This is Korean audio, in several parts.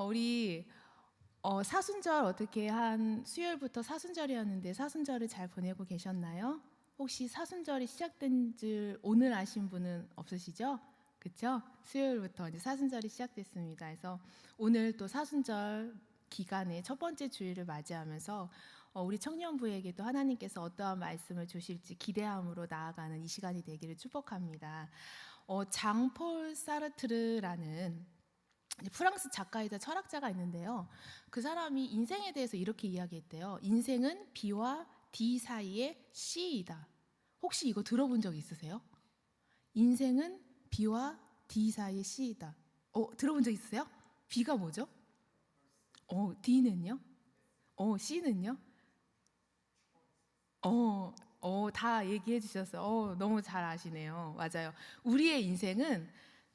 우리 사순절 어떻게 한 수요일부터 사순절이었는데 사순절을 잘 보내고 계셨나요? 혹시 사순절이 시작된 줄 오늘 아신 분은 없으시죠? 그렇죠? 수요일부터 이제 사순절이 시작됐습니다. 그래서 오늘 또 사순절 기간의 첫 번째 주일을 맞이하면서 우리 청년부에게도 하나님께서 어떠한 말씀을 주실지 기대함으로 나아가는 이 시간이 되기를 축복합니다. 장폴 사르트르라는 프랑스 작가이자 철학자가 있는데요. 그 사람이 인생에 대해서 이렇게 이야기했대요. 인생은 B와 D 사이의 C이다. 혹시 이거 들어본 적 있으세요? 인생은 B와 D 사이의 C이다. 들어본 적 있으세요? B가 뭐죠? D는요? C는요? 다 얘기해 주셨어요. 너무 잘 아시네요. 맞아요. 우리의 인생은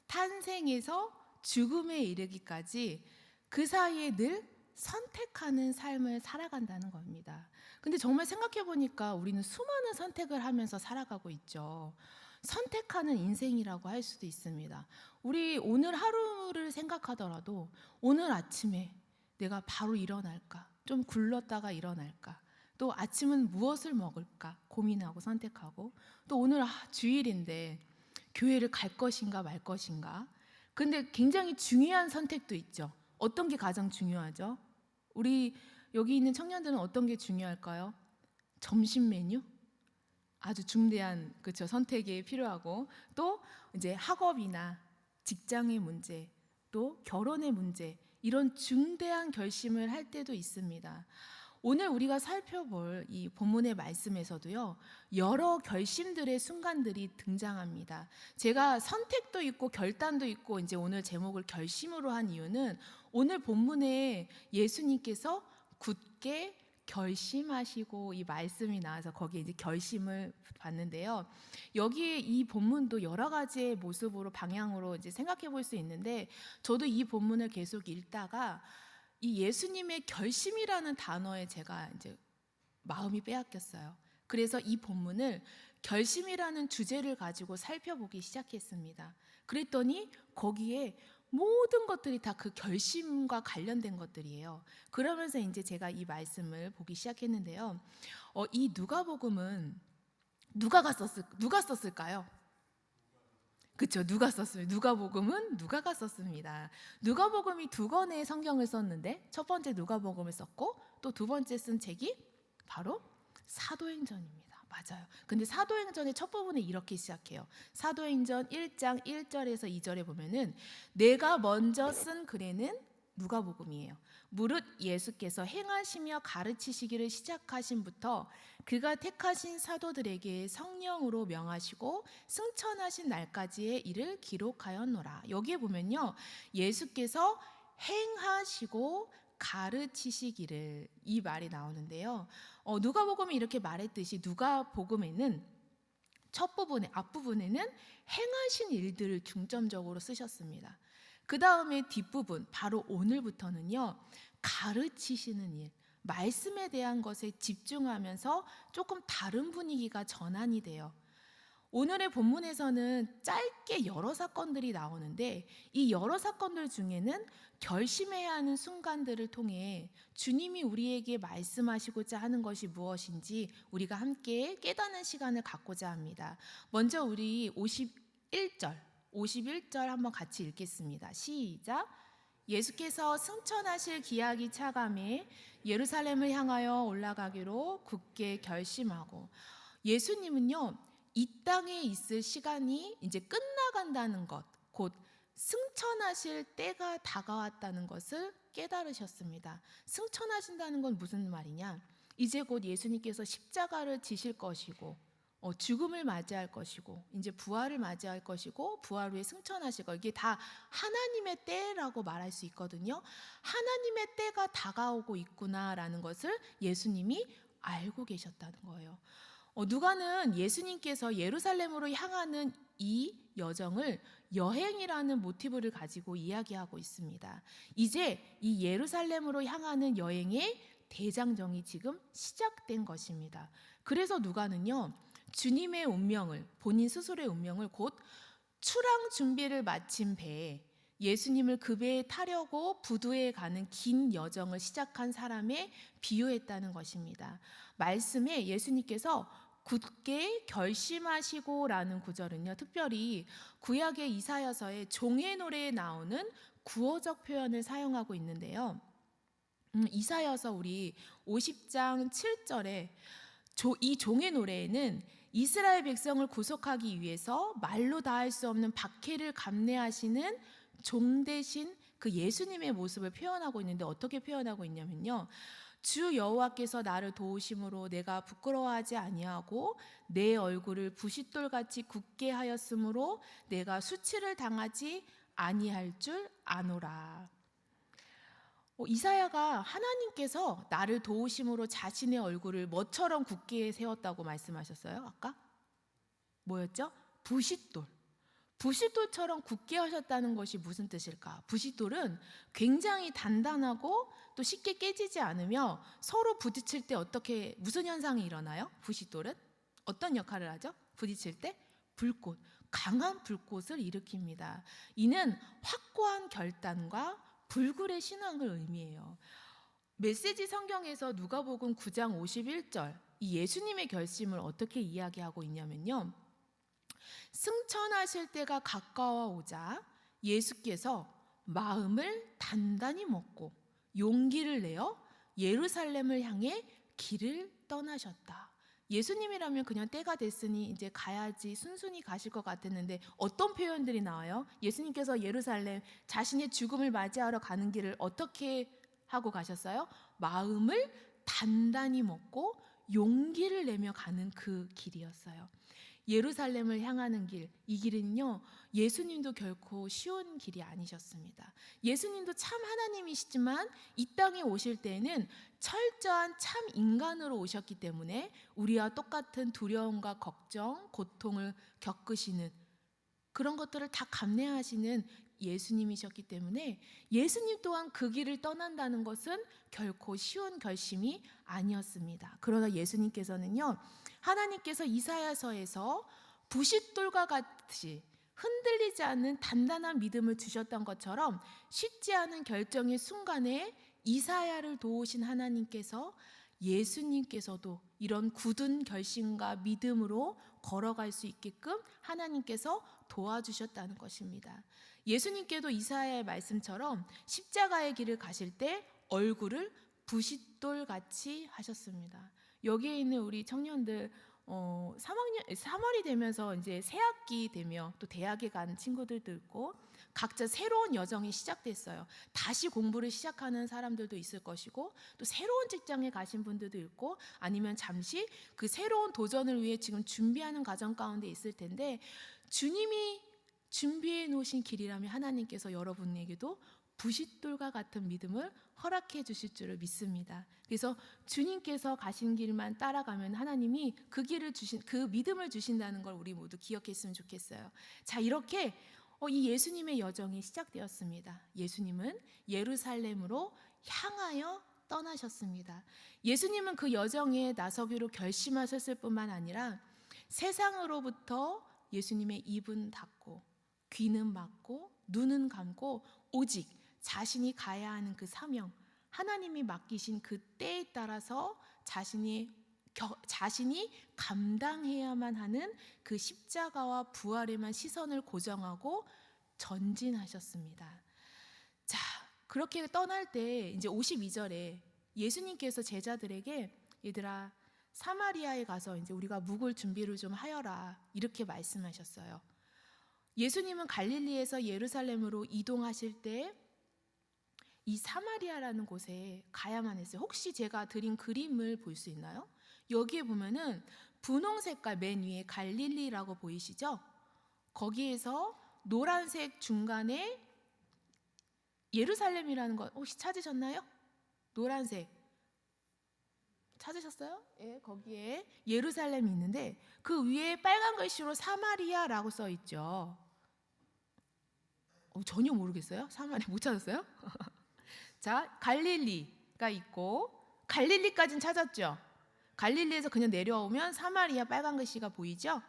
탄생에서 죽음에 이르기까지 그 사이에 늘 선택하는 삶을 살아간다는 겁니다. 근데 정말 생각해 보니까 우리는 수많은 선택을 하면서 살아가고 있죠. 선택하는 인생이라고 할 수도 있습니다. 우리 오늘 하루를 생각하더라도 오늘 아침에 내가 바로 일어날까? 좀 굴렀다가 일어날까? 또 아침은 무엇을 먹을까 고민하고 선택하고, 또 오늘 주일인데 교회를 갈 것인가 말 것인가. 근데 굉장히 중요한 선택도 있죠. 어떤 게 가장 중요하죠? 우리 여기 있는 청년들은 어떤 게 중요할까요? 점심 메뉴? 아주 중대한 그렇죠, 선택이 필요하고, 또 이제 학업이나 직장의 문제, 또 결혼의 문제, 이런 중대한 결심을 할 때도 있습니다. 오늘 우리가 살펴볼 이 본문의 말씀에서도요, 여러 결심들의 순간들이 등장합니다. 제가 선택도 있고 결단도 있고 이제 오늘 제목을 결심으로 한 이유는 오늘 본문에 예수님께서 굳게 결심하시고 이 말씀이 나와서 거기에 이제 결심을 봤는데요. 여기에 이 본문도 여러 가지의 모습으로 방향으로 이제 생각해 볼 수 있는데, 저도 이 본문을 계속 읽다가 이 예수님의 결심이라는 단어에 제가 이제 마음이 빼앗겼어요. 그래서 이 본문을 결심이라는 주제를 가지고 살펴보기 시작했습니다. 그랬더니 거기에 모든 것들이 다 그 결심과 관련된 것들이에요. 그러면서 이제 제가 이 말씀을 보기 시작했는데요. 이 누가복음은 누가 썼을까요? 그렇죠. 누가 썼어요? 누가복음은 누가가 썼습니다. 누가복음이 두 권의 성경을 썼는데 첫 번째 누가복음을 썼고 또 두 번째 쓴 책이 바로 사도행전입니다. 맞아요. 근데 사도행전의 첫 부분에 이렇게 시작해요. 사도행전 1장 1절에서 2절에 보면은 내가 먼저 쓴 글에는 누가복음이에요. 무릇 예수께서 행하시며 가르치시기를 시작하신부터 그가 택하신 사도들에게 성령으로 명하시고 승천하신 날까지의 일을 기록하였노라. 여기에 보면요, 예수께서 행하시고 가르치시기를, 이 말이 나오는데요. 누가복음이 이렇게 말했듯이 누가복음에는 첫 부분에, 앞부분에는 행하신 일들을 중점적으로 쓰셨습니다. 그 다음에 뒷부분, 바로 오늘부터는요, 가르치시는 일, 말씀에 대한 것에 집중하면서 조금 다른 분위기가 전환이 돼요. 오늘의 본문에서는 짧게 여러 사건들이 나오는데 이 여러 사건들 중에는 결심해야 하는 순간들을 통해 주님이 우리에게 말씀하시고자 하는 것이 무엇인지 우리가 함께 깨닫는 시간을 갖고자 합니다. 먼저 우리 51절 한번 같이 읽겠습니다. 시작. 예수께서 승천하실 기약이 차감해 예루살렘을 향하여 올라가기로 굳게 결심하고, 예수님은요, 이 땅에 있을 시간이 이제 끝나간다는 것, 곧 승천하실 때가 다가왔다는 것을 깨달으셨습니다. 승천하신다는 건 무슨 말이냐? 이제 곧 예수님께서 십자가를 지실 것이고 죽음을 맞이할 것이고 이제 부활을 맞이할 것이고 부활 후에 승천하실 것, 이게 다 하나님의 때라고 말할 수 있거든요. 하나님의 때가 다가오고 있구나라는 것을 예수님이 알고 계셨다는 거예요. 누가는 예수님께서 예루살렘으로 향하는 이 여정을 여행이라는 모티브를 가지고 이야기하고 있습니다. 이제 이 예루살렘으로 향하는 여행의 대장정이 지금 시작된 것입니다. 그래서 누가는요, 주님의 운명을, 본인 스스로의 운명을 곧 출항 준비를 마친 배에 예수님을 그 배에 타려고 부두에 가는 긴 여정을 시작한 사람에 비유했다는 것입니다. 말씀에 예수님께서 굳게 결심하시고라는 구절은요, 특별히 구약의 이사야서의 종의 노래에 나오는 구어적 표현을 사용하고 있는데요. 이사야서 우리 50장 7절에 이 종의 노래에는 이스라엘 백성을 구속하기 위해서 말로 다할 수 없는 박해를 감내하시는 종 대신 그 예수님의 모습을 표현하고 있는데, 어떻게 표현하고 있냐면요, 주 여호와께서 나를 도우심으로 내가 부끄러워하지 아니하고 내 얼굴을 부싯돌같이 굳게 하였으므로 내가 수치를 당하지 아니할 줄 아노라. 이사야가 하나님께서 나를 도우심으로 자신의 얼굴을 뭐처럼 굳게 세웠다고 말씀하셨어요? 아까 뭐였죠? 부싯돌. 부싯돌처럼 굳게 하셨다는 것이 무슨 뜻일까? 부싯돌은 굉장히 단단하고 또 쉽게 깨지지 않으며 서로 부딪힐 때 무슨 현상이 일어나요? 부싯돌은 어떤 역할을 하죠? 부딪힐 때 불꽃, 강한 불꽃을 일으킵니다. 이는 확고한 결단과 불굴의 신앙을 의미해요. 메시지 성경에서 누가복음 9장 51절, 이 예수님의 결심을 어떻게 이야기하고 있냐면요, 승천하실 때가 가까워오자 예수께서 마음을 단단히 먹고 용기를 내어 예루살렘을 향해 길을 떠나셨다. 예수님이라면 그냥 때가 됐으니 이제 가야지 순순히 가실 것 같았는데 어떤 표현들이 나와요? 예수님께서 예루살렘 자신의 죽음을 맞이하러 가는 길을 어떻게 하고 가셨어요? 마음을 단단히 먹고 용기를 내며 가는 그 길이었어요. 예루살렘을 향하는 길, 이 길은요, 예수님도 결코 쉬운 길이 아니셨습니다. 예수님도 참 하나님이시지만 이 땅에 오실 때에는 철저한 참 인간으로 오셨기 때문에 우리와 똑같은 두려움과 걱정, 고통을 겪으시는 그런 것들을 다 감내하시는 예수님이셨기 때문에 예수님 또한 그 길을 떠난다는 것은 결코 쉬운 결심이 아니었습니다. 그러나 예수님께서는요, 하나님께서 이사야서에서 부싯돌과 같이 흔들리지 않는 단단한 믿음을 주셨던 것처럼 쉽지 않은 결정의 순간에 이사야를 도우신 하나님께서 예수님께서도 이런 굳은 결심과 믿음으로 걸어갈 수 있게끔 하나님께서 도와주셨다는 것입니다. 예수님께도 이사야의 말씀처럼 십자가의 길을 가실 때 얼굴을 부싯돌같이 하셨습니다. 여기에 있는 우리 청년들 3월이 되면서 이제 새학기 되며 또 대학에 간 친구들도 있고 각자 새로운 여정이 시작됐어요. 다시 공부를 시작하는 사람들도 있을 것이고 또 새로운 직장에 가신 분들도 있고 아니면 잠시 그 새로운 도전을 위해 지금 준비하는 과정 가운데 있을 텐데, 주님이 준비해 놓으신 길이라면 하나님께서 여러분에게도 부싯돌과 같은 믿음을 허락해 주실 줄을 믿습니다. 그래서 주님께서 가신 길만 따라가면 하나님이 그 길을 그 믿음을 주신다는 걸 우리 모두 기억했으면 좋겠어요. 자, 이렇게 이 예수님의 여정이 시작되었습니다. 예수님은 예루살렘으로 향하여 떠나셨습니다. 예수님은 그 여정에 나서기로 결심하셨을 뿐만 아니라 세상으로부터 예수님의 입은 닫고 귀는 막고 눈은 감고 오직 자신이 가야 하는 그 사명, 하나님이 맡기신 그 때에 따라서 자신이 감당해야만 하는 그 십자가와 부활에만 시선을 고정하고 전진하셨습니다. 자, 그렇게 떠날 때 이제 52절에 예수님께서 제자들에게 얘들아 사마리아에 가서 이제 우리가 묵을 준비를 좀 하여라 이렇게 말씀하셨어요. 예수님은 갈릴리에서 예루살렘으로 이동하실 때 이 사마리아라는 곳에 가야만 했어요. 혹시 제가 드린 그림을 볼 수 있나요? 여기에 보면은 분홍 색깔 맨 위에 갈릴리라고 보이시죠? 거기에서 노란색 중간에 예루살렘이라는 거 혹시 찾으셨나요? 노란색 찾으셨어요? 예, 거기에 예루살렘이 있는데 그 위에 빨간 글씨로 사마리아라고 써 있죠. 전혀 모르겠어요? 사마리아 못 찾았어요? 자, 갈릴리가 있고 갈릴리까지는 찾았죠. 갈릴리에서 그냥 내려오면 사마리아 빨간 글씨가 보이죠?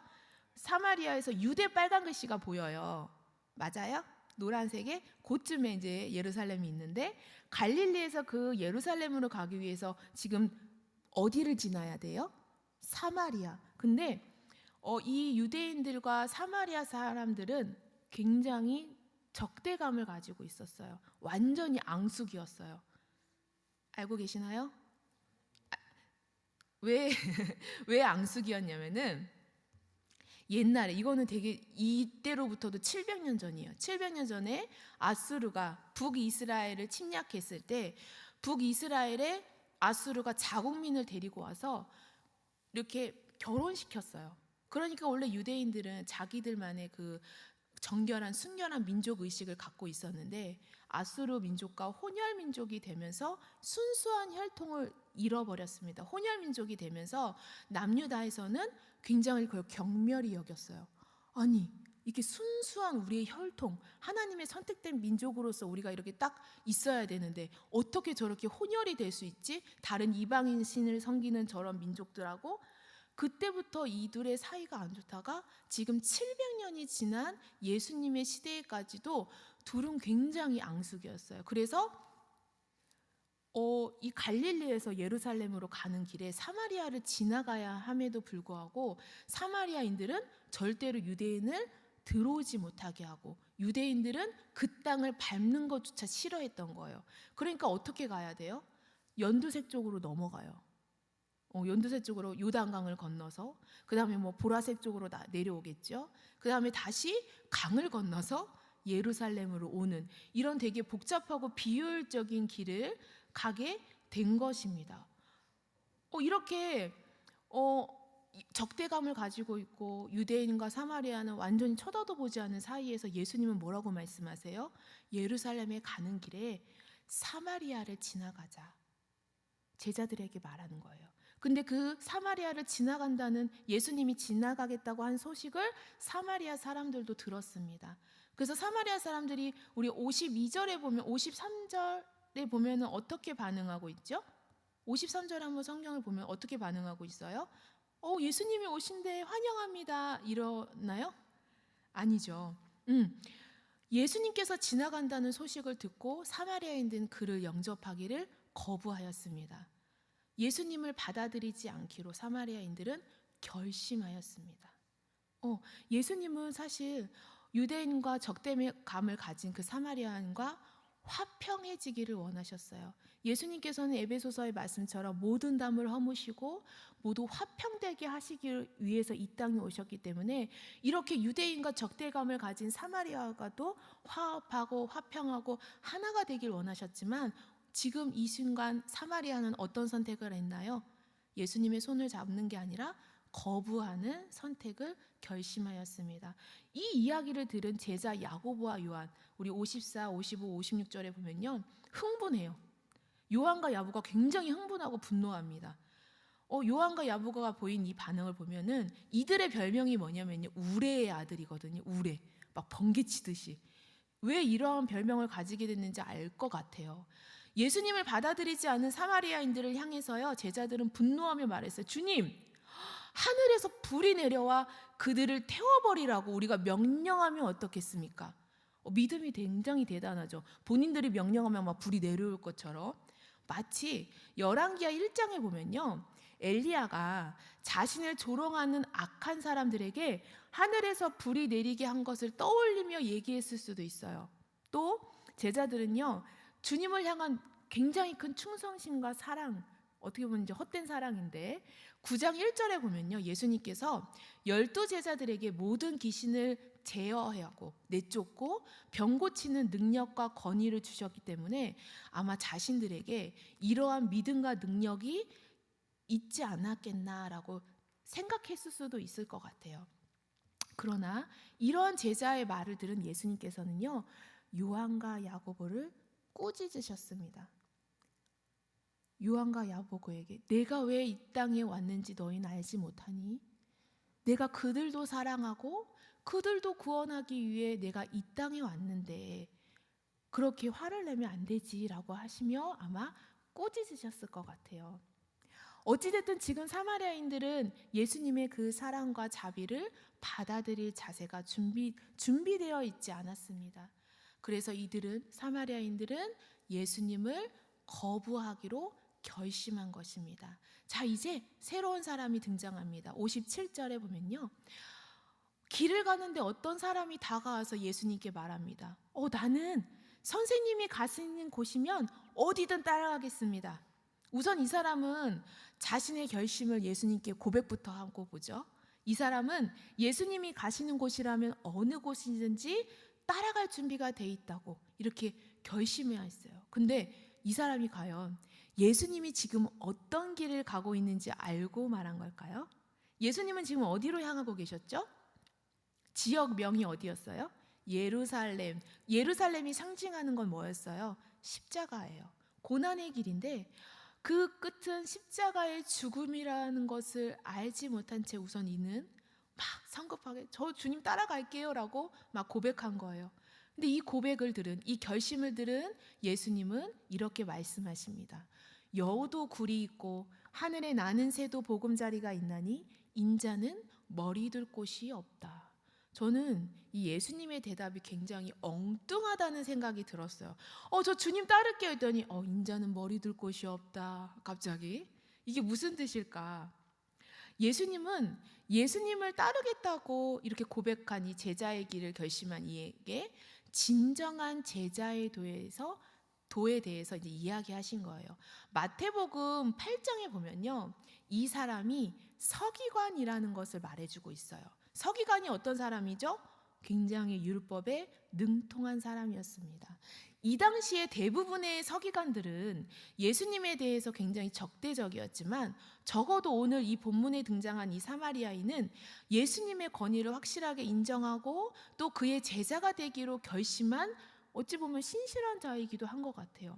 사마리아에서 유대 빨간 글씨가 보여요. 맞아요? 노란색의 그쯤에 이제 예루살렘이 있는데, 갈릴리에서 그 예루살렘으로 가기 위해서 지금 어디를 지나야 돼요? 사마리아. 근데 이 유대인들과 사마리아 사람들은 굉장히 적대감을 가지고 있었어요. 완전히 앙숙이었어요. 알고 계시나요? 왜, 왜 앙숙이었냐면은, 옛날에, 이거는 되게 이때로부터도 700년 전이에요. 700년 전에 아수르가 북이스라엘을 침략했을 때, 북이스라엘에 아수르가 자국민을 데리고 와서 이렇게 결혼시켰어요. 그러니까 원래 유대인들은 자기들만의 그 정결한 순결한 민족 의식을 갖고 있었는데, 아수르 민족과 혼혈 민족이 되면서 순수한 혈통을 잃어버렸습니다. 혼혈 민족이 되면서 남유다에서는 굉장히 그걸 경멸히 여겼어요. 아니, 이게 순수한 우리의 혈통, 하나님의 선택된 민족으로서 우리가 이렇게 딱 있어야 되는데 어떻게 저렇게 혼혈이 될 수 있지? 다른 이방인 신을 섬기는 저런 민족들하고. 그때부터 이둘의 사이가 안 좋다가 지금 700년이 지난 예수님의 시대에까지도 둘은 굉장히 앙숙이었어요. 그래서 이 갈릴리에서 예루살렘으로 가는 길에 사마리아를 지나가야 함에도 불구하고 사마리아인들은 절대로 유대인을 들어오지 못하게 하고, 유대인들은 그 땅을 밟는 것조차 싫어했던 거예요. 그러니까 어떻게 가야 돼요? 연두색 쪽으로 넘어가요. 연두색 쪽으로 요단강을 건너서, 그 다음에 뭐 보라색 쪽으로 내려오겠죠. 그 다음에 다시 강을 건너서 예루살렘으로 오는, 이런 되게 복잡하고 비효율적인 길을 가게 된 것입니다. 이렇게 적대감을 가지고 있고 유대인과 사마리아는 완전히 쳐다도 보지 않는 사이에서 예수님은 뭐라고 말씀하세요? 예루살렘에 가는 길에 사마리아를 지나가자, 제자들에게 말하는 거예요. 근데 그 사마리아를 지나간다는, 예수님이 지나가겠다고 한 소식을 사마리아 사람들도 들었습니다. 그래서 사마리아 사람들이 우리 52절에 보면, 53절에 보면은 어떻게 반응하고 있죠? 53절에 한번 성경을 보면 어떻게 반응하고 있어요? 예수님이 오신데 환영합니다 이러나요? 아니죠. 예수님께서 지나간다는 소식을 듣고 사마리아인들은 그를 영접하기를 거부하였습니다. 예수님을 받아들이지 않기로 사마리아인들은 결심하였습니다. 예수님은 사실 유대인과 적대감을 가진 그 사마리아인과 화평해지기를 원하셨어요. 예수님께서는 에베소서의 말씀처럼 모든 담을 허무시고 모두 화평되게 하시기 위해서 이 땅에 오셨기 때문에 이렇게 유대인과 적대감을 가진 사마리아가도 화합하고 화평하고 하나가 되길 원하셨지만, 지금 이 순간 사마리아는 어떤 선택을 했나요? 예수님의 손을 잡는 게 아니라 거부하는 선택을 결심하였습니다. 이 이야기를 들은 제자 야고보와 요한, 우리 54, 55, 56절에 보면요, 흥분해요. 요한과 야고보가 굉장히 흥분하고 분노합니다. 요한과 야고보가 보인 이 반응을 보면은 이들의 별명이 뭐냐면요, 우레의 아들이거든요. 우레, 막 번개치듯이. 왜 이러한 별명을 가지게 됐는지 알 것 같아요. 예수님을 받아들이지 않은 사마리아인들을 향해서요, 제자들은 분노하며 말했어요. 주님, 하늘에서 불이 내려와 그들을 태워버리라고 우리가 명령하면 어떻겠습니까? 믿음이 굉장히 대단하죠. 본인들이 명령하면 막 불이 내려올 것처럼. 마치 열왕기하 1장에 보면요, 엘리야가 자신을 조롱하는 악한 사람들에게 하늘에서 불이 내리게 한 것을 떠올리며 얘기했을 수도 있어요. 또 제자들은요, 주님을 향한 굉장히 큰 충성심과 사랑, 어떻게 보면 이제 헛된 사랑인데, 9장 1절에 보면요, 예수님께서 12제자들에게 모든 귀신을 제어하고 내쫓고 병 고치는 능력과 권위를 주셨기 때문에 아마 자신들에게 이러한 믿음과 능력이 있지 않았겠나라고 생각했을 수도 있을 것 같아요. 그러나 이러한 제자의 말을 들은 예수님께서는요, 요한과 야고보를 꾸짖으셨습니다. 요한과 야고보에게 내가 왜 이 땅에 왔는지 너희는 알지 못하니? 내가 그들도 사랑하고 그들도 구원하기 위해 내가 이 땅에 왔는데 그렇게 화를 내면 안 되지라고 하시며 아마 꾸짖으셨을 것 같아요. 어찌됐든 지금 사마리아인들은 예수님의 그 사랑과 자비를 받아들일 자세가 준비되어 있지 않았습니다. 그래서 사마리아인들은 예수님을 거부하기로 결심한 것입니다. 자, 이제 새로운 사람이 등장합니다. 57절에 보면요, 길을 가는데 어떤 사람이 다가와서 예수님께 말합니다. 나는 선생님이 가시는 곳이면 어디든 따라가겠습니다. 우선 이 사람은 자신의 결심을 예수님께 고백부터 하고 보죠. 이 사람은 예수님이 가시는 곳이라면 어느 곳이든지 따라갈 준비가 돼 있다고 이렇게 결심해야 했어요. 근데 이 사람이 과연 예수님이 지금 어떤 길을 가고 있는지 알고 말한 걸까요? 예수님은 지금 어디로 향하고 계셨죠? 지역명이 어디였어요? 예루살렘. 예루살렘이 상징하는 건 뭐였어요? 십자가예요. 고난의 길인데 그 끝은 십자가의 죽음이라는 것을 알지 못한 채 우선 이는 막 성급하게 저 주님 따라갈게요 라고 막 고백한 거예요. 근데 이 고백을 들은, 이 결심을 들은 예수님은 이렇게 말씀하십니다. 여우도 굴이 있고 하늘에 나는 새도 보금자리가 있나니 인자는 머리 둘 곳이 없다. 저는 이 예수님의 대답이 굉장히 엉뚱하다는 생각이 들었어요. 저 주님 따를게요 했더니 인자는 머리 둘 곳이 없다. 갑자기 이게 무슨 뜻일까? 예수님은 예수님을 따르겠다고 이렇게 고백한 이 제자의 길을 결심한 이에게 진정한 제자의 도에 대해서 이제 이야기하신 거예요. 마태복음 8장에 보면요, 이 사람이 서기관이라는 것을 말해주고 있어요. 서기관이 어떤 사람이죠? 굉장히 율법에 능통한 사람이었습니다. 이 당시에 대부분의 서기관들은 예수님에 대해서 굉장히 적대적이었지만 적어도 오늘 이 본문에 등장한 이 사마리아인은 예수님의 권위를 확실하게 인정하고 또 그의 제자가 되기로 결심한 어찌 보면 신실한 자이기도 한 것 같아요.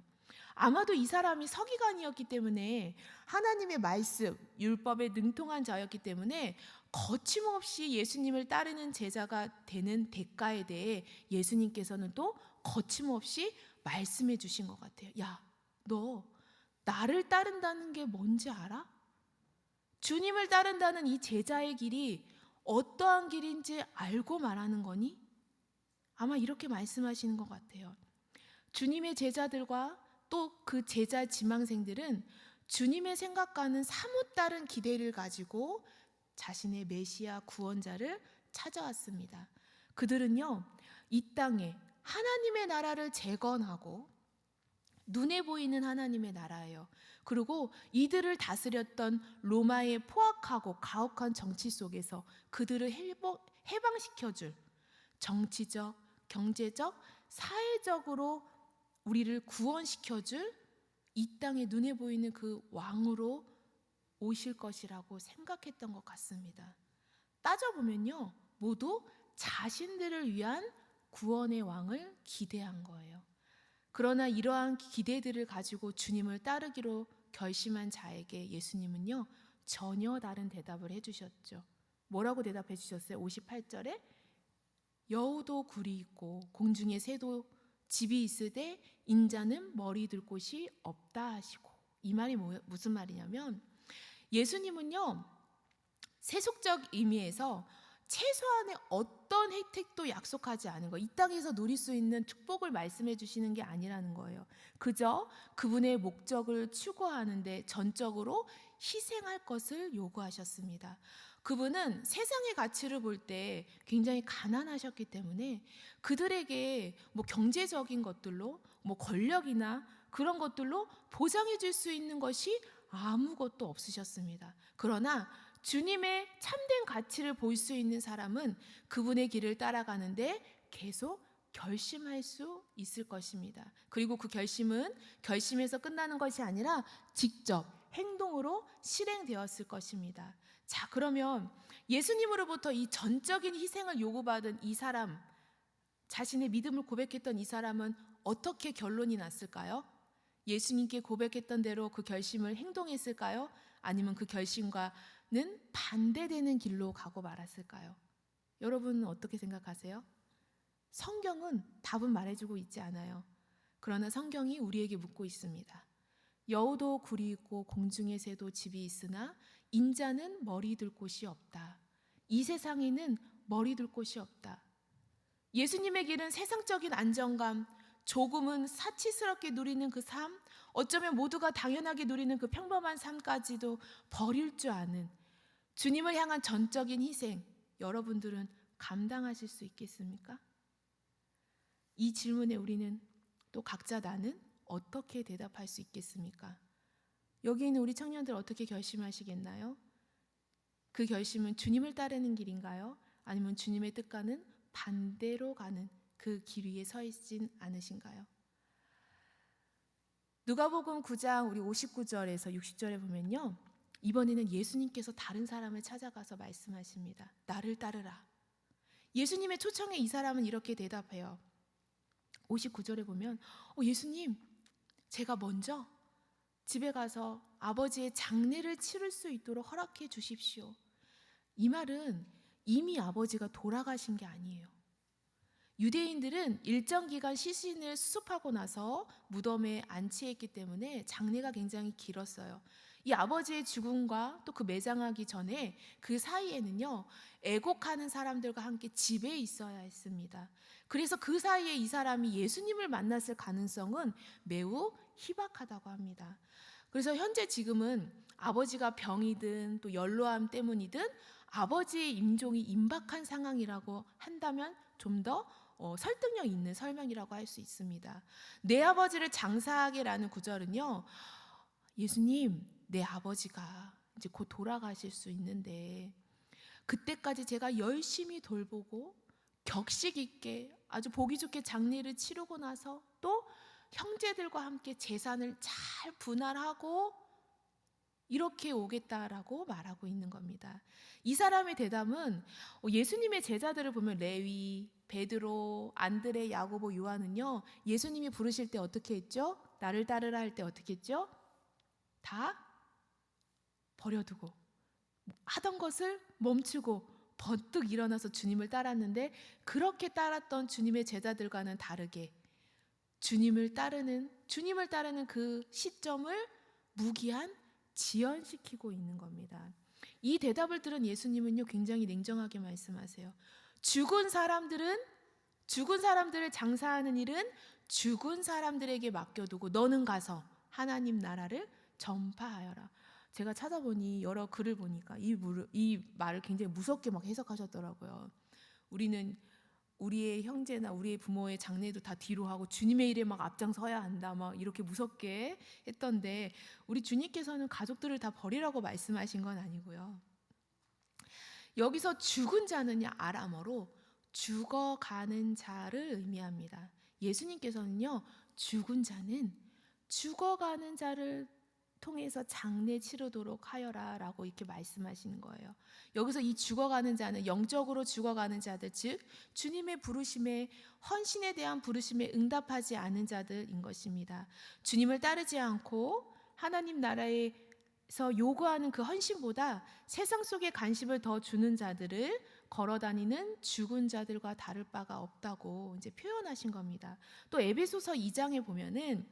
아마도 이 사람이 서기관이었기 때문에 하나님의 말씀, 율법에 능통한 자였기 때문에 거침없이 예수님을 따르는 제자가 되는 대가에 대해 예수님께서는 또 거침없이 말씀해 주신 것 같아요. 야, 너 나를 따른다는 게 뭔지 알아? 주님을 따른다는 이 제자의 길이 어떠한 길인지 알고 말하는 거니? 아마 이렇게 말씀하시는 것 같아요. 주님의 제자들과 또 그 제자 지망생들은 주님의 생각과는 사뭇 다른 기대를 가지고 자신의 메시아 구원자를 찾아왔습니다. 그들은요, 이 땅에 하나님의 나라를 재건하고 눈에 보이는 하나님의 나라예요. 그리고 이들을 다스렸던 로마의 포악하고 가혹한 정치 속에서 그들을 해방시켜줄 정치적, 경제적, 사회적으로 우리를 구원시켜줄 이 땅에 눈에 보이는 그 왕으로 오실 것이라고 생각했던 것 같습니다. 따져보면요, 모두 자신들을 위한 구원의 왕을 기대한 거예요. 그러나 이러한 기대들을 가지고 주님을 따르기로 결심한 자에게 예수님은요, 전혀 다른 대답을 해주셨죠. 뭐라고 대답해 주셨어요? 58절에 여우도 굴이 있고 공중에 새도 집이 있으되 인자는 머리 둘 곳이 없다 하시고, 이 말이 무슨 말이냐면 예수님은요, 세속적 의미에서 최소한의 어떤 혜택도 약속하지 않은 거예요. 이 땅에서 누릴 수 있는 축복을 말씀해 주시는 게 아니라는 거예요. 그저 그분의 목적을 추구하는데 전적으로 희생할 것을 요구하셨습니다. 그분은 세상의 가치를 볼 때 굉장히 가난하셨기 때문에 그들에게 경제적인 것들로 권력이나 그런 것들로 보장해 줄 수 있는 것이 아무것도 없으셨습니다. 그러나 주님의 참된 가치를 볼 수 있는 사람은 그분의 길을 따라가는데 계속 결심할 수 있을 것입니다. 그리고 그 결심은 결심에서 끝나는 것이 아니라 직접 행동으로 실행되었을 것입니다. 자, 그러면 예수님으로부터 이 전적인 희생을 요구받은 이 사람, 자신의 믿음을 고백했던 이 사람은 어떻게 결론이 났을까요? 예수님께 고백했던 대로 그 결심을 행동했을까요? 아니면 그 결심과는 반대되는 길로 가고 말았을까요? 여러분은 어떻게 생각하세요? 성경은 답은 말해주고 있지 않아요. 그러나 성경이 우리에게 묻고 있습니다. 여우도 굴이 있고 공중의 새도 집이 있으나 인자는 머리 둘 곳이 없다. 이 세상에는 머리 둘 곳이 없다. 예수님의 길은 세상적인 안정감, 조금은 사치스럽게 누리는 그 삶, 어쩌면 모두가 당연하게 누리는 그 평범한 삶까지도 버릴 줄 아는 주님을 향한 전적인 희생, 여러분들은 감당하실 수 있겠습니까? 이 질문에 우리는 또 각자 나는 어떻게 대답할 수 있겠습니까? 여기 있는 우리 청년들 어떻게 결심하시겠나요? 그 결심은 주님을 따르는 길인가요? 아니면 주님의 뜻과는 반대로 가는 그 길 위에 서 있진 않으신가요? 누가복음 9장 우리 59절에서 60절에 보면요, 이번에는 예수님께서 다른 사람을 찾아가서 말씀하십니다. 나를 따르라. 예수님의 초청에 이 사람은 이렇게 대답해요. 59절에 보면 예수님, 제가 먼저 집에 가서 아버지의 장례를 치를 수 있도록 허락해 주십시오. 이 말은 이미 아버지가 돌아가신 게 아니에요. 유대인들은 일정 기간 시신을 수습하고 나서 무덤에 안치했기 때문에 장례가 굉장히 길었어요. 이 아버지의 죽음과 또 그 매장하기 전에 그 사이에는요, 애곡하는 사람들과 함께 집에 있어야 했습니다. 그래서 그 사이에 이 사람이 예수님을 만났을 가능성은 매우 희박하다고 합니다. 그래서 현재 지금은 아버지가 병이든 또 연로함 때문이든 아버지의 임종이 임박한 상황이라고 한다면 좀 더 설득력 있는 설명이라고 할 수 있습니다. 내 아버지를 장사하게라는 구절은요, 예수님, 내 아버지가 이제 곧 돌아가실 수 있는데 그때까지 제가 열심히 돌보고 격식 있게 아주 보기 좋게 장례를 치르고 나서 또 형제들과 함께 재산을 잘 분할하고 이렇게 오겠다라고 말하고 있는 겁니다. 이 사람의 대답은 예수님의 제자들을 보면 레위, 베드로, 안드레, 야고보, 요한은요, 예수님이 부르실 때 어떻게 했죠? 나를 따르라 할 때 어떻게 했죠? 다 버려두고 하던 것을 멈추고 번뜩 일어나서 주님을 따랐는데, 그렇게 따랐던 주님의 제자들과는 다르게 주님을 따르는 그 시점을 무기한 지연시키고 있는 겁니다. 이 대답을 들은 예수님은요, 굉장히 냉정하게 말씀하세요. 죽은 사람들을 장사하는 일은 죽은 사람들에게 맡겨두고 너는 가서 하나님 나라를 전파하여라. 제가 찾아보니 여러 글을 보니까 이 말을 굉장히 무섭게 막 해석하셨더라고요. 우리는 우리의 형제나 우리의 부모의 장례도 다 뒤로 하고 주님의 일에 막 앞장서야 한다, 막 이렇게 무섭게 했던데, 우리 주님께서는 가족들을 다 버리라고 말씀하신 건 아니고요. 여기서 죽은 자는요, 아람어로 죽어가는 자를 의미합니다. 예수님께서는요, 죽은 자는 죽어가는 자를 통해서 장례 치르도록 하여라 라고 이렇게 말씀하시는 거예요. 여기서 이 죽어가는 자는 영적으로 죽어가는 자들, 즉 주님의 부르심에, 헌신에 대한 부르심에 응답하지 않은 자들인 것입니다. 주님을 따르지 않고 하나님 나라에서 요구하는 그 헌신보다 세상 속에 관심을 더 주는 자들을 걸어다니는 죽은 자들과 다를 바가 없다고 이제 표현하신 겁니다. 또 에베소서 2장에 보면은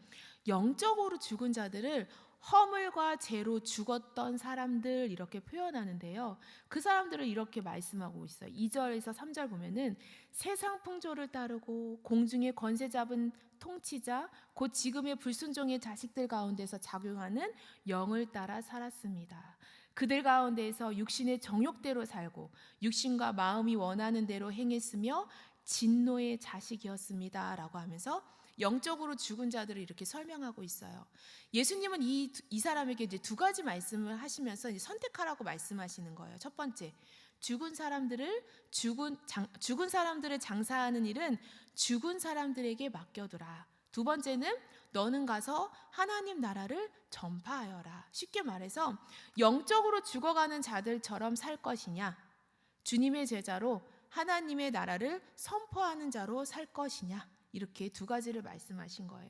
영적으로 죽은 자들을 허물과 죄로 죽었던 사람들 이렇게 표현하는데요, 그 사람들을 이렇게 말씀하고 있어요. 2절에서 3절 보면은 세상 풍조를 따르고 공중의 권세 잡은 통치자 곧 지금의 불순종의 자식들 가운데서 작용하는 영을 따라 살았습니다. 그들 가운데에서 육신의 정욕대로 살고 육신과 마음이 원하는 대로 행했으며 진노의 자식이었습니다 라고 하면서 영적으로 죽은 자들을 이렇게 설명하고 있어요. 예수님은 이 사람에게 이제 두 가지 말씀을 하시면서 이제 선택하라고 말씀하시는 거예요. 첫 번째, 죽은 사람들을 장사하는 일은 죽은 사람들에게 맡겨두라. 두 번째는 너는 가서 하나님 나라를 전파하여라. 쉽게 말해서 영적으로 죽어가는 자들처럼 살 것이냐, 주님의 제자로 하나님의 나라를 선포하는 자로 살 것이냐, 이렇게 두 가지를 말씀하신 거예요.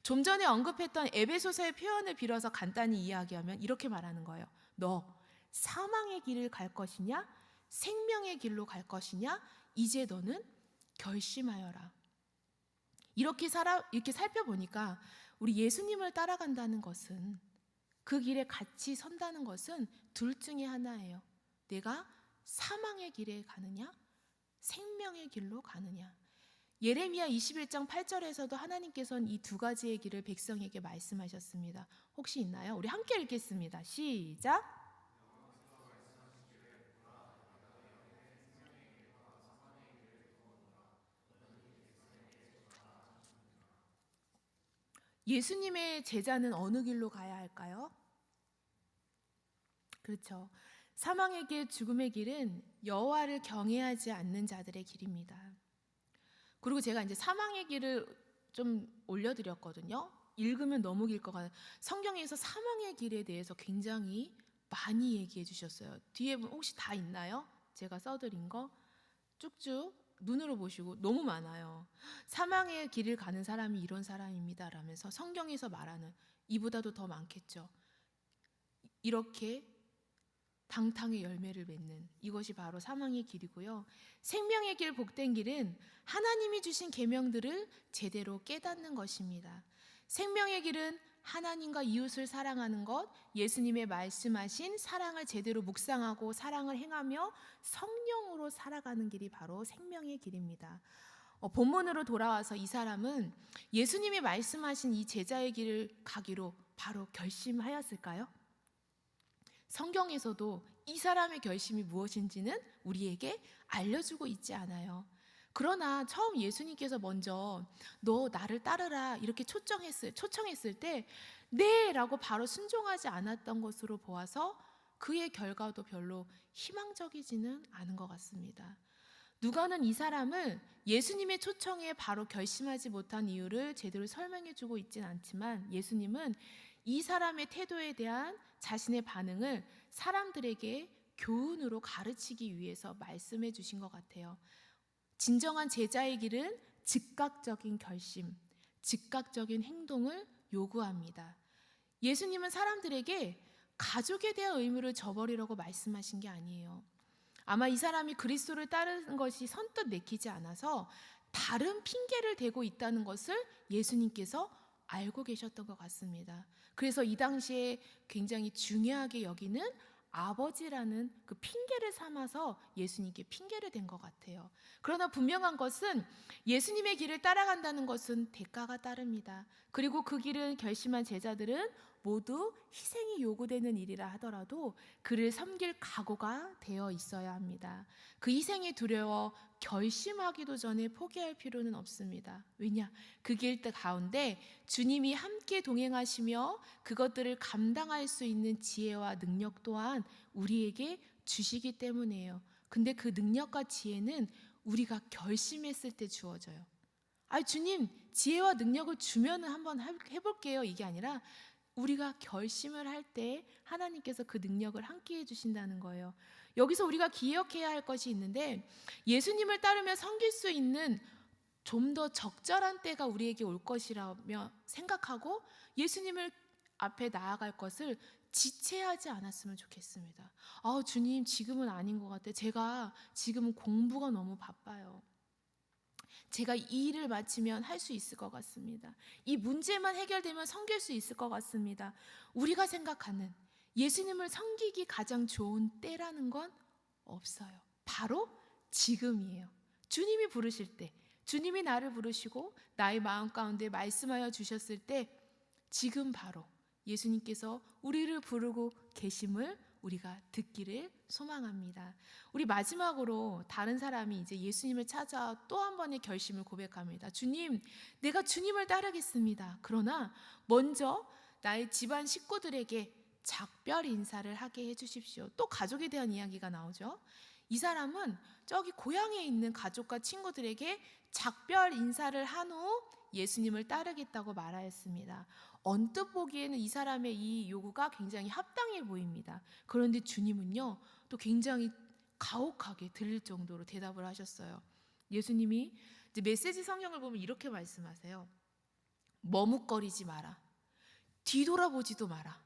좀 전에 언급했던 에베소서의 표현을 빌어서 간단히 이야기하면 이렇게 말하는 거예요. 너 사망의 길을 갈 것이냐, 생명의 길로 갈 것이냐, 이제 너는 결심하여라. 이렇게 살펴보니까 우리 예수님을 따라간다는 것은, 그 길에 같이 선다는 것은 둘 중에 하나예요. 내가 사망의 길에 가느냐, 생명의 길로 가느냐. 예레미야 21장 8절에서도 하나님께서는 이 두 가지의 길을 백성에게 말씀하셨습니다. 혹시 있나요? 우리 함께 읽겠습니다. 시작. 예수님의 제자는 어느 길로 가야 할까요? 그렇죠. 사망의 길, 죽음의 길은 여호와를 경외하지 않는 자들의 길입니다. 그리고 제가 이제 사망의 길을 좀 올려드렸거든요. 읽으면 너무 길 것 같아요. 성경에서 사망의 길에 대해서 굉장히 많이 얘기해 주셨어요. 뒤에 혹시 다 있나요? 제가 써드린 거 쭉쭉 눈으로 보시고 너무 많아요. 사망의 길을 가는 사람이 이런 사람입니다 라면서 성경에서 말하는 이보다도 더 많겠죠. 이렇게 당당히 열매를 맺는 이것이 바로 사망의 길이고요. 생명의 길, 복된 길은 하나님이 주신 계명들을 제대로 깨닫는 것입니다. 생명의 길은 하나님과 이웃을 사랑하는 것, 예수님의 말씀하신 사랑을 제대로 묵상하고 사랑을 행하며 성령으로 살아가는 길이 바로 생명의 길입니다. 본문으로 돌아와서 이 사람은 예수님이 말씀하신 이 제자의 길을 가기로 바로 결심하였을까요? 성경에서도 이 사람의 결심이 무엇인지는 우리에게 알려주고 있지 않아요. 그러나 처음 예수님께서 먼저 너 나를 따르라 이렇게 초청했을 때 네 라고 바로 순종하지 않았던 것으로 보아서 그의 결과도 별로 희망적이지는 않은 것 같습니다. 누가는 이 사람을 예수님의 초청에 바로 결심하지 못한 이유를 제대로 설명해 주고 있진 않지만 예수님은 이 사람의 태도에 대한 자신의 반응을 사람들에게 교훈으로 가르치기 위해서 말씀해 주신 것 같아요. 진정한 제자의 길은 즉각적인 결심, 즉각적인 행동을 요구합니다. 예수님은 사람들에게 가족에 대한 의무를 저버리라고 말씀하신 게 아니에요. 아마 이 사람이 그리스도를 따르는 것이 선뜻 내키지 않아서 다른 핑계를 대고 있다는 것을 예수님께서 알고 계셨던 것 같습니다. 그래서 이 당시에 굉장히 중요하게 여기는 아버지라는 그 핑계를 삼아서 예수님께 핑계를 댄 것 같아요. 그러나 분명한 것은 예수님의 길을 따라간다는 것은 대가가 따릅니다. 그리고 그 길을 결심한 제자들은 모두 희생이 요구되는 일이라 하더라도 그를 섬길 각오가 되어 있어야 합니다. 그 희생이 두려워 결심하기도 전에 포기할 필요는 없습니다. 왜냐? 그 길 가운데 주님이 함께 동행하시며 그것들을 감당할 수 있는 지혜와 능력 또한 우리에게 주시기 때문이에요. 근데 그 능력과 지혜는 우리가 결심했을 때 주어져요. 주님 지혜와 능력을 주면 한번 해볼게요 이게 아니라 우리가 결심을 할 때 하나님께서 그 능력을 함께 해주신다는 거예요. 여기서 우리가 기억해야 할 것이 있는데 예수님을 따르며 섬길 수 있는 좀 더 적절한 때가 우리에게 올 것이라며 생각하고 예수님을 앞에 나아갈 것을 지체하지 않았으면 좋겠습니다. 주님 지금은 아닌 것 같아요. 제가 지금은 공부가 너무 바빠요. 제가 이 일을 마치면 할 수 있을 것 같습니다. 이 문제만 해결되면 섬길 수 있을 것 같습니다. 우리가 생각하는 예수님을 섬기기 가장 좋은 때라는 건 없어요. 바로 지금이에요. 주님이 부르실 때, 주님이 나를 부르시고 나의 마음 가운데 말씀하여 주셨을 때 지금 바로 예수님께서 우리를 부르고 계심을 우리가 듣기를 소망합니다. 우리 마지막으로 다른 사람이 이제 예수님을 찾아 또 한 번의 결심을 고백합니다. 주님, 내가 주님을 따르겠습니다. 그러나 먼저 나의 집안 식구들에게 작별 인사를 하게 해주십시오. 또 가족에 대한 이야기가 나오죠. 이 사람은 저기 고향에 있는 가족과 친구들에게 작별 인사를 한 후 예수님을 따르겠다고 말하였습니다. 언뜻 보기에는 이 사람의 이 요구가 굉장히 합당해 보입니다. 그런데 주님은요, 또 굉장히 가혹하게 들릴 정도로 대답을 하셨어요. 예수님이 이제 메시지 성경을 보면 이렇게 말씀하세요. 머뭇거리지 마라. 뒤돌아보지도 마라.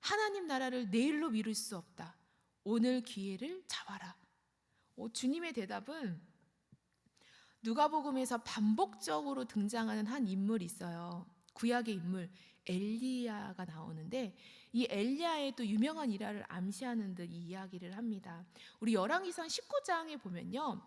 하나님 나라를 내일로 미룰 수 없다. 오늘 기회를 잡아라. 주님의 대답은 누가복음에서 반복적으로 등장하는 한 인물이 있어요. 구약의 인물 엘리야가 나오는데 이 엘리야의 또 유명한 일화를 암시하는 듯 이 이야기를 합니다. 우리 열왕기상 19장에 보면요,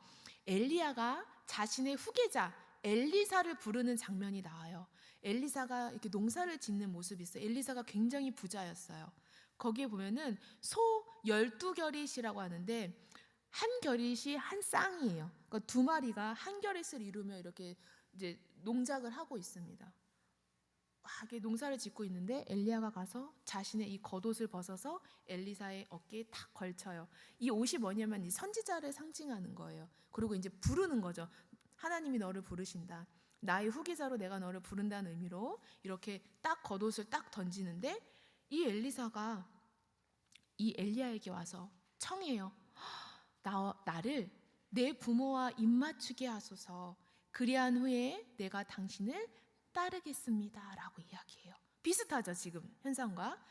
엘리야가 자신의 후계자 엘리사를 부르는 장면이 나와요. 엘리사가 이렇게 농사를 짓는 모습이 있어요. 엘리사가 굉장히 부자였어요. 거기에 보면은 소 12겨릿이라고 하는데 한 겨릿이 한 쌍이에요. 그러니까 두 마리가 한 겨릿을 이루며 이렇게 이제 농작을 하고 있습니다. 이렇게 농사를 짓고 있는데 엘리야가 가서 자신의 이 겉옷을 벗어서 엘리사의 어깨에 탁 걸쳐요. 이 옷이 뭐냐면 이 선지자를 상징하는 거예요. 그리고 이제 부르는 거죠. 하나님이 너를 부르신다. 나의 후계자로 내가 너를 부른다는 의미로 이렇게 딱 겉옷을 딱 던지는데 이 엘리사가 이 엘리야에게 와서 청해요. 나를 내 부모와 입맞추게 하소서. 그리한 후에 내가 당신을 따르겠습니다 라고 이야기해요. 비슷하죠 지금 현상과.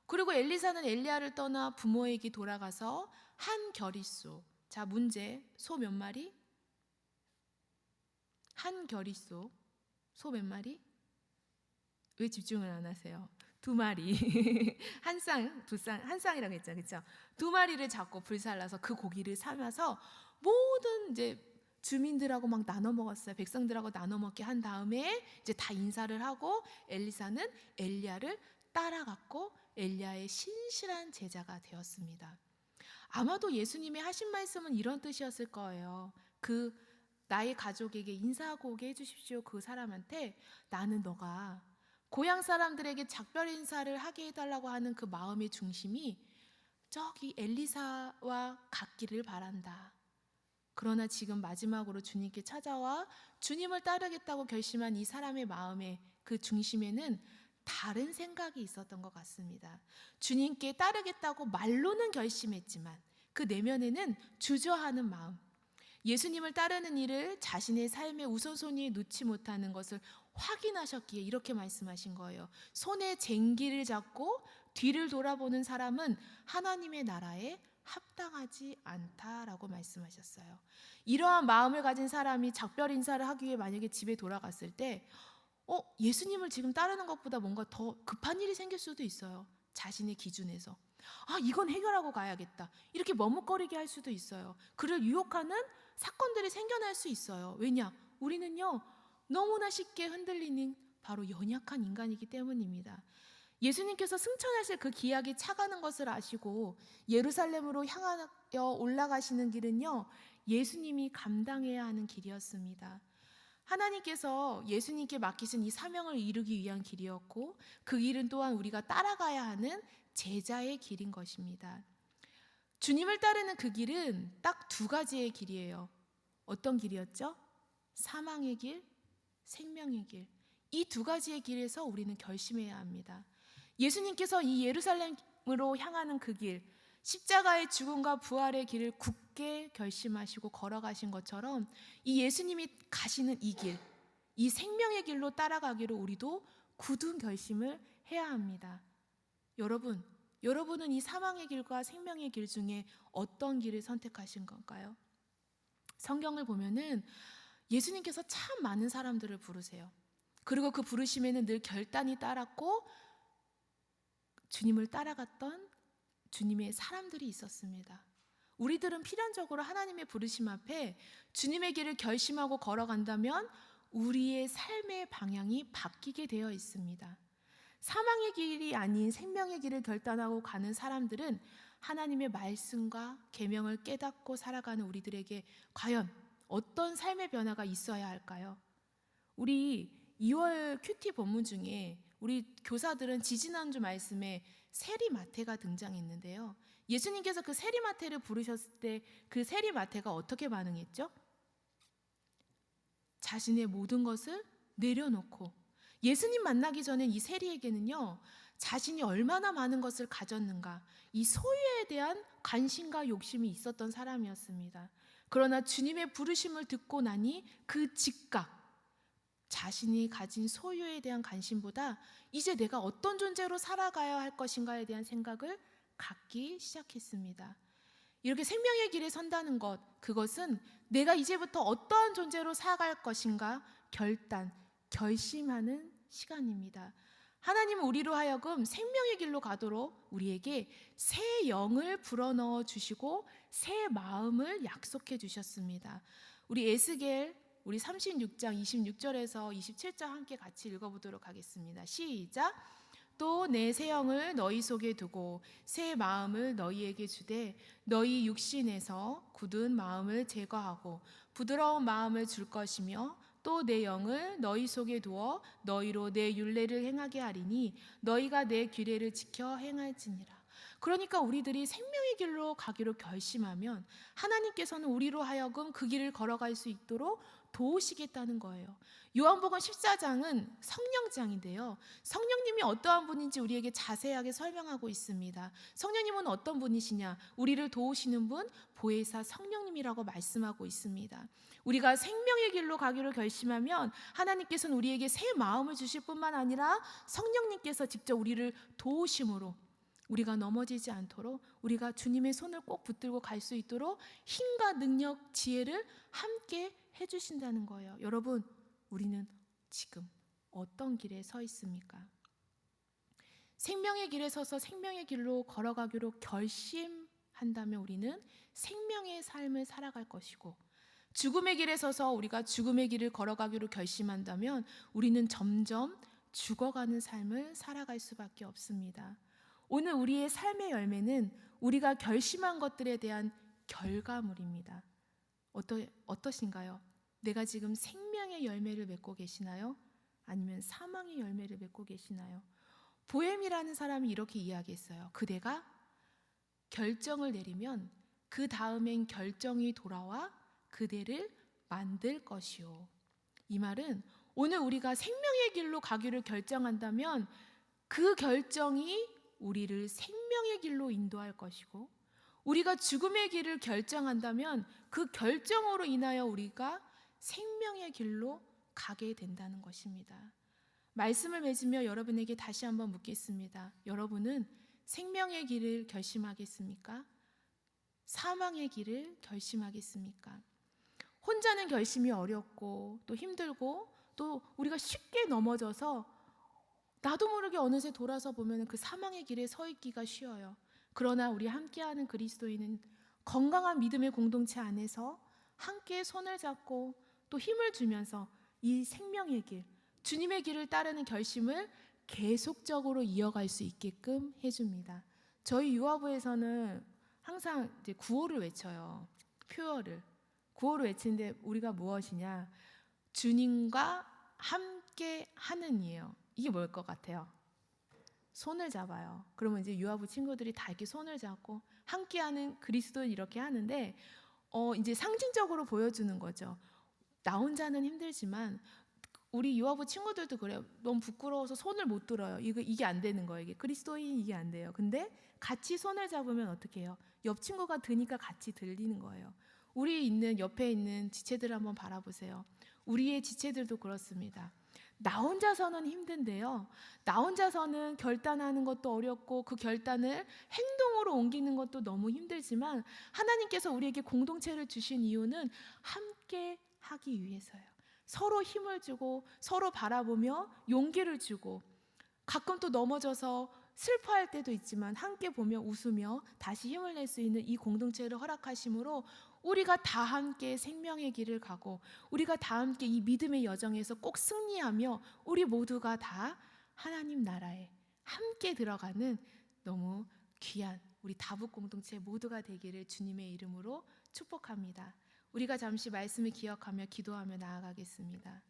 그리고 엘리사는 엘리야를 떠나 부모에게 돌아가서 한 겨릿소. 자 문제, 소 몇 마리? 한 겨릿소. 소 몇 마리? 왜 집중을 안 하세요? 두 마리. 한 쌍, 두 쌍, 한 쌍이라고 했죠. 그렇죠? 두 마리를 잡고 불살라서 그 고기를 삶아서 모든 이제 주민들하고 막 나눠 먹었어요. 백성들하고 나눠 먹게 한 다음에 이제 다 인사를 하고 엘리사는 엘리야를 따라갔고 엘리야의 신실한 제자가 되었습니다. 아마도 예수님의 하신 말씀은 이런 뜻이었을 거예요. 나의 가족에게 인사하고 오게 해주십시오. 그 사람한테 나는 너가 고향 사람들에게 작별 인사를 하게 해달라고 하는 그 마음의 중심이 저기 엘리사와 같기를 바란다. 그러나 지금 마지막으로 주님께 찾아와 주님을 따르겠다고 결심한 이 사람의 마음의 그 중심에는 다른 생각이 있었던 것 같습니다. 주님께 따르겠다고 말로는 결심했지만 그 내면에는 주저하는 마음, 예수님을 따르는 일을 자신의 삶의 우선순위에 놓지 못하는 것을 확인하셨기에 이렇게 말씀하신 거예요. 손에 쟁기를 잡고 뒤를 돌아보는 사람은 하나님의 나라에 합당하지 않다라고 말씀하셨어요. 이러한 마음을 가진 사람이 작별 인사를 하기 위해 만약에 집에 돌아갔을 때 예수님을 지금 따르는 것보다 뭔가 더 급한 일이 생길 수도 있어요. 자신의 기준에서 이건 해결하고 가야겠다 이렇게 머뭇거리게 할 수도 있어요. 그를 유혹하는 사건들이 생겨날 수 있어요. 왜냐? 우리는요 너무나 쉽게 흔들리는 바로 연약한 인간이기 때문입니다. 예수님께서 승천하실 그 기약이 차가는 것을 아시고 예루살렘으로 향하여 올라가시는 길은요 예수님이 감당해야 하는 길이었습니다. 하나님께서 예수님께 맡기신 이 사명을 이루기 위한 길이었고 그 길은 또한 우리가 따라가야 하는 제자의 길인 것입니다. 주님을 따르는 그 길은 딱 두 가지의 길이에요. 어떤 길이었죠? 사망의 길, 생명의 길. 이 두 가지의 길에서 우리는 결심해야 합니다. 예수님께서 이 예루살렘으로 향하는 그 길, 십자가의 죽음과 부활의 길을 굳게 결심하시고 걸어가신 것처럼 이 예수님이 가시는 이 길, 이 생명의 길로 따라가기로 우리도 굳은 결심을 해야 합니다. 여러분은 이 사망의 길과 생명의 길 중에 어떤 길을 선택하신 건가요? 성경을 보면은 예수님께서 참 많은 사람들을 부르세요. 그리고 그 부르심에는 늘 결단이 따랐고 주님을 따라갔던 주님의 사람들이 있었습니다. 우리들은 필연적으로 하나님의 부르심 앞에 주님의 길을 결심하고 걸어간다면 우리의 삶의 방향이 바뀌게 되어 있습니다. 사망의 길이 아닌 생명의 길을 결단하고 가는 사람들은 하나님의 말씀과 계명을 깨닫고 살아가는 우리들에게 과연 어떤 삶의 변화가 있어야 할까요? 우리 2월 큐티 본문 중에 우리 교사들은 지지난주 말씀에 세리마태가 등장했는데요. 예수님께서 그 세리마태를 부르셨을 때 그 세리마태가 어떻게 반응했죠? 자신의 모든 것을 내려놓고 예수님 만나기 전에 이 세리에게는요 자신이 얼마나 많은 것을 가졌는가 이 소유에 대한 관심과 욕심이 있었던 사람이었습니다. 그러나 주님의 부르심을 듣고 나니 그 즉각 자신이 가진 소유에 대한 관심보다 이제 내가 어떤 존재로 살아가야 할 것인가에 대한 생각을 갖기 시작했습니다. 이렇게 생명의 길에 선다는 것, 그것은 내가 이제부터 어떠한 존재로 살아갈 것인가 결심하는 시간입니다. 하나님은 우리로 하여금 생명의 길로 가도록 우리에게 새 영을 불어넣어 주시고 새 마음을 약속해 주셨습니다. 우리 에스겔 우리 36장 26절에서 27절 함께 같이 읽어보도록 하겠습니다. 시작. 또 내 새 영을 너희 속에 두고 새 마음을 너희에게 주되 너희 육신에서 굳은 마음을 제거하고 부드러운 마음을 줄 것이며 또 내 영을 너희 속에 두어 너희로 내 율례를 행하게 하리니 너희가 내 규례를 지켜 행할지니라. 그러니까 우리들이 생명의 길로 가기로 결심하면 하나님께서는 우리로 하여금 그 길을 걸어갈 수 있도록 도우시겠다는 거예요. 요한복음 14장은 성령장인데요. 성령님이 어떠한 분인지 우리에게 자세하게 설명하고 있습니다. 성령님은 어떤 분이시냐? 우리를 도우시는 분, 보혜사 성령님이라고 말씀하고 있습니다. 우리가 생명의 길로 가기로 결심하면 하나님께서는 우리에게 새 마음을 주실 뿐만 아니라 성령님께서 직접 우리를 도우심으로 우리가 넘어지지 않도록 우리가 주님의 손을 꼭 붙들고 갈 수 있도록 힘과 능력, 지혜를 함께 해주신다는 거예요. 여러분, 우리는 지금 어떤 길에 서 있습니까? 생명의 길에 서서 생명의 길로 걸어가기로 결심한다면 우리는 생명의 삶을 살아갈 것이고, 죽음의 길에 서서 우리가 죽음의 길을 걸어가기로 결심한다면 우리는 점점 죽어가는 삶을 살아갈 수밖에 없습니다. 오늘 우리의 삶의 열매는 우리가 결심한 것들에 대한 결과물입니다. 어떠신가요? 내가 지금 생명의 열매를 맺고 계시나요? 아니면 사망의 열매를 맺고 계시나요? 보헤미라는 사람이 이렇게 이야기했어요. 그대가 결정을 내리면 그 다음엔 결정이 돌아와 그대를 만들 것이요. 이 말은 오늘 우리가 생명의 길로 가기를 결정한다면 그 결정이 우리를 생명의 길로 인도할 것이고, 우리가 죽음의 길을 결정한다면 그 결정으로 인하여 우리가 생명의 길로 가게 된다는 것입니다. 말씀을 맺으며 여러분에게 다시 한번 묻겠습니다. 여러분은 생명의 길을 결심하겠습니까? 사망의 길을 결심하겠습니까? 혼자는 결심이 어렵고 또 힘들고 또 우리가 쉽게 넘어져서 나도 모르게 어느새 돌아서 보면 그 사망의 길에 서 있기가 쉬워요. 그러나 우리 함께하는 그리스도인은 건강한 믿음의 공동체 안에서 함께 손을 잡고 또 힘을 주면서 이 생명의 길, 주님의 길을 따르는 결심을 계속적으로 이어갈 수 있게끔 해줍니다. 저희 유아부에서는 항상 이제 구호를 외쳐요. 구호를 외치는데 우리가 무엇이냐? 주님과 함께 하는 이에요. 이게 뭘 것 같아요? 손을 잡아요. 그러면 이제 유아부 친구들이 다 이렇게 손을 잡고 함께하는 그리스도는 이렇게 하는데 이제 상징적으로 보여주는 거죠. 나 혼자는 힘들지만 우리 유아부 친구들도 그래요. 너무 부끄러워서 손을 못 들어요. 이게 안 되는 거예요. 이게 그리스도인 이게 안 돼요. 근데 같이 손을 잡으면 어떻게 해요? 옆 친구가 드니까 같이 들리는 거예요. 옆에 있는 지체들을 한번 바라보세요. 우리의 지체들도 그렇습니다. 나 혼자서는 힘든데요. 나 혼자서는 결단하는 것도 어렵고 그 결단을 행동으로 옮기는 것도 너무 힘들지만 하나님께서 우리에게 공동체를 주신 이유는 함께 하기 위해서요. 서로 힘을 주고 서로 바라보며 용기를 주고 가끔 또 넘어져서 슬퍼할 때도 있지만 함께 보며 웃으며 다시 힘을 낼 수 있는 이 공동체를 허락하심으로 우리가 다 함께 생명의 길을 가고 우리가 다 함께 이 믿음의 여정에서 꼭 승리하며 우리 모두가 다 하나님 나라에 함께 들어가는 너무 귀한 우리 다북 공동체 모두가 되기를 주님의 이름으로 축복합니다. 우리가 잠시 말씀을 기억하며 기도하며 나아가겠습니다.